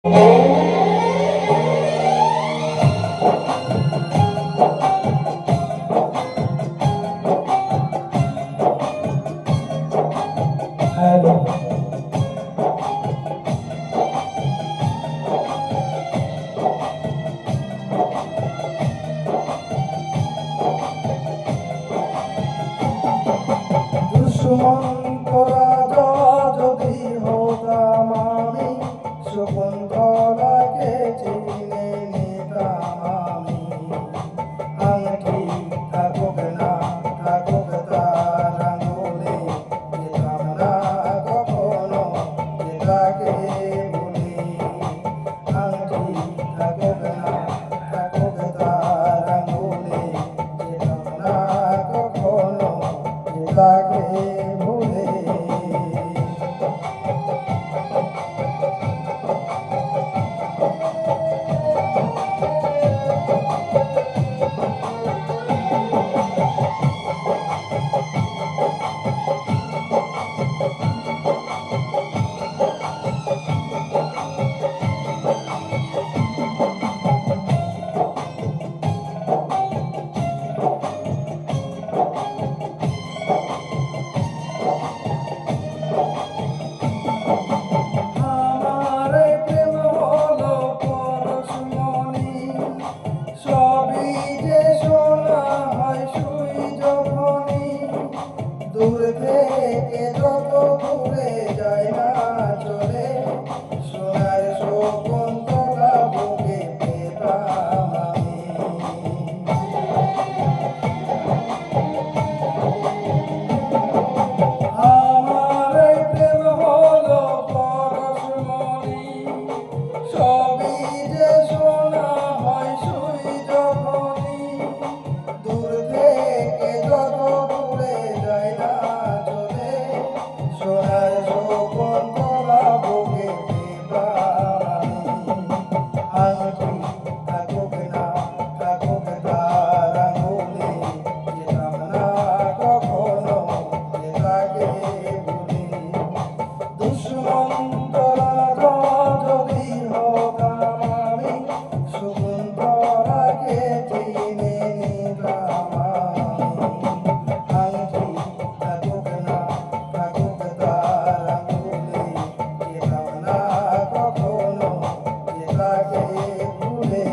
সুমন্তরা যদি হতাম আমি, শকুন্তলাকে চিনে নিতাম আমি। আংটি থাকুক না থাকুক তার আঙুলে, যেতাম না কখনো যেটাকে বলি। আংটি থাকুক না থাকুক তার আঙুলে, যেতাম না কখনো যেটাকে ভুলে। দূর থেকে যত দূরে যায় না চলে, সোনার শকুন্তলা বুকে পেতাম আমি। আমার প্রেম হলো পরশমণি, সবই যে শোনা হয় সুই যখনই। দূর থেকে যত দূরে যায় না চলে, সোনার শকুন্তলা বুকে পেতাম আমি। আংটি থাকুক না থাকুক তার আঙুলে, যেতাম না কখনো যেটাকে ভুলি। দুষ্মন্তরা যদি হতাম আমি, শকুন্তলাকে চিনে নিতাম আমি। আংটি থাকুক না থাকুক তার আঙুলে, যেতাম না কখনো যেটাকে ভুলে।